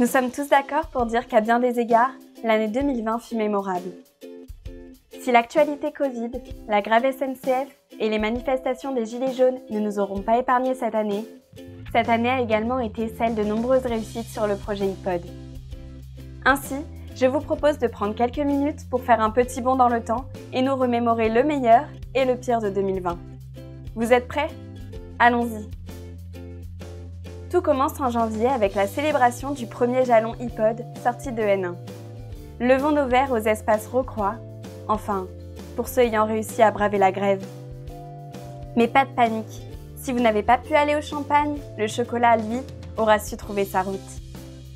Nous sommes tous d'accord pour dire qu'à bien des égards, l'année 2020 fut mémorable. Si l'actualité Covid, la grève SNCF et les manifestations des Gilets jaunes ne nous auront pas épargnés cette année a également été celle de nombreuses réussites sur le projet iPod. Ainsi, je vous propose de prendre quelques minutes pour faire un petit bond dans le temps et nous remémorer le meilleur et le pire de 2020. Vous êtes prêts ? Allons-y. Tout commence en janvier avec la célébration du premier jalon iPod sorti de N1. Levons nos verres aux espaces Rocroi, enfin, pour ceux ayant réussi à braver la grève. Mais pas de panique, si vous n'avez pas pu aller au champagne, le chocolat, lui, aura su trouver sa route.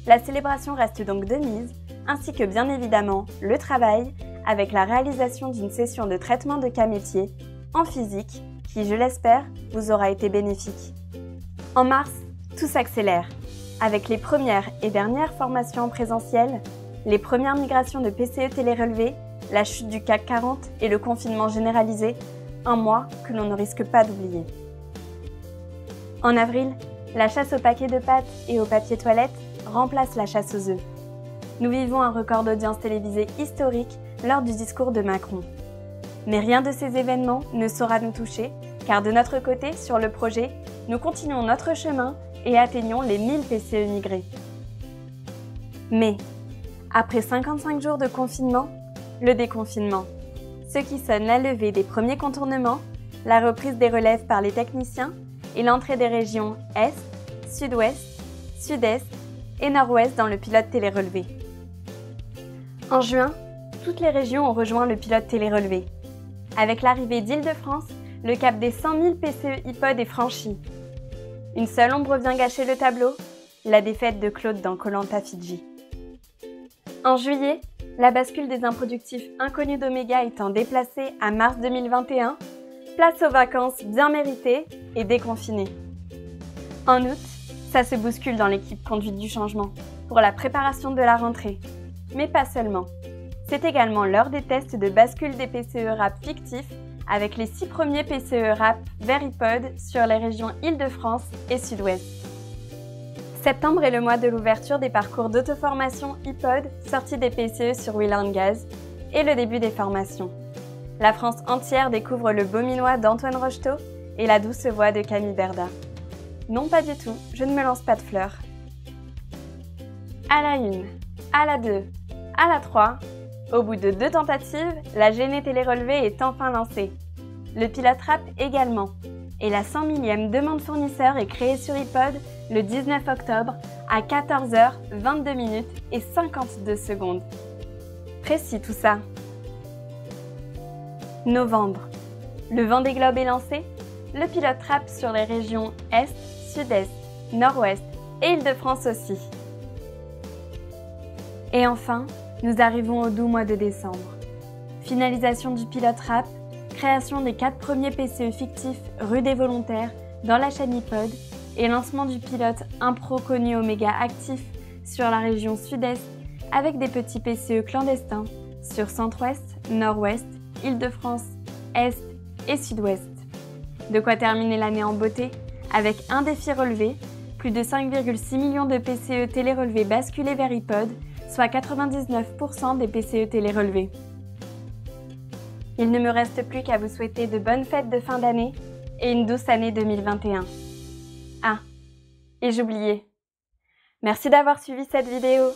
La célébration reste donc de mise, ainsi que bien évidemment le travail, avec la réalisation d'une session de traitement de cas métiers en physique, qui, je l'espère, vous aura été bénéfique. En mars, tout s'accélère, avec les premières et dernières formations en présentiel, les premières migrations de PCE télérelevés, la chute du CAC 40 et le confinement généralisé, un mois que l'on ne risque pas d'oublier. En avril, la chasse au paquet de pâtes et au papier toilette remplace la chasse aux œufs. Nous vivons un record d'audience télévisée historique lors du discours de Macron. Mais rien de ces événements ne saura nous toucher, car de notre côté, sur le projet, nous continuons notre chemin et atteignons les 1000 PCE migrés. Mais, après 55 jours de confinement, le déconfinement, ce qui sonne la levée des premiers contournements, la reprise des relèves par les techniciens et l'entrée des régions Est, Sud-Ouest, Sud-Est et Nord-Ouest dans le pilote télérelevé. En juin, toutes les régions ont rejoint le pilote télérelevé. Avec l'arrivée d'Île-de-France, le cap des 100 000 PCE iPod est franchi. Une seule ombre vient gâcher le tableau, la défaite de Claude dans Koh-Lanta Fidji. En juillet, la bascule des improductifs inconnus d'Oméga étant déplacée à mars 2021, place aux vacances bien méritées et déconfinées. En août, ça se bouscule dans l'équipe conduite du changement, pour la préparation de la rentrée. Mais pas seulement. C'est également l'heure des tests de bascule des PCE RAP fictifs, avec les 6 premiers PCE RAP vers iPod sur les régions Île-de-France et Sud-Ouest. Septembre est le mois de l'ouverture des parcours d'auto-formation iPod sortis des PCE sur Will and Gaz et le début des formations. La France entière découvre le beau minois d'Antoine Rocheteau et la douce voix de Camille Berda. Non, pas du tout, je ne me lance pas de fleurs. À la 1, à la 2, à la 3, au bout de 2 tentatives, la GNE télérelevée est enfin lancée. Le pilote RAP également. Et la 100 millième demande fournisseur est créée sur iPod le 19 octobre à 14h22 et 52 secondes. Précis tout ça. Novembre. Le Vendée Globe est lancé. Le pilote RAP sur les régions Est, Sud-Est, Nord-Ouest et Île-de-France aussi. Et enfin, nous arrivons au doux mois de décembre. Finalisation du pilote RAP, création des 4 premiers PCE fictifs rue des Volontaires dans la chaîne iPod et lancement du pilote Impro connu Oméga actif sur la région Sud-Est avec des petits PCE clandestins sur Centre-Ouest, Nord-Ouest, Île-de-France, Est et Sud-Ouest. De quoi terminer l'année en beauté avec un défi relevé, plus de 5,6 millions de PCE télérelevés basculés vers iPod, soit 99% des PCE télérelevés. Il ne me reste plus qu'à vous souhaiter de bonnes fêtes de fin d'année et une douce année 2021. Ah, et j'oubliais. Merci d'avoir suivi cette vidéo.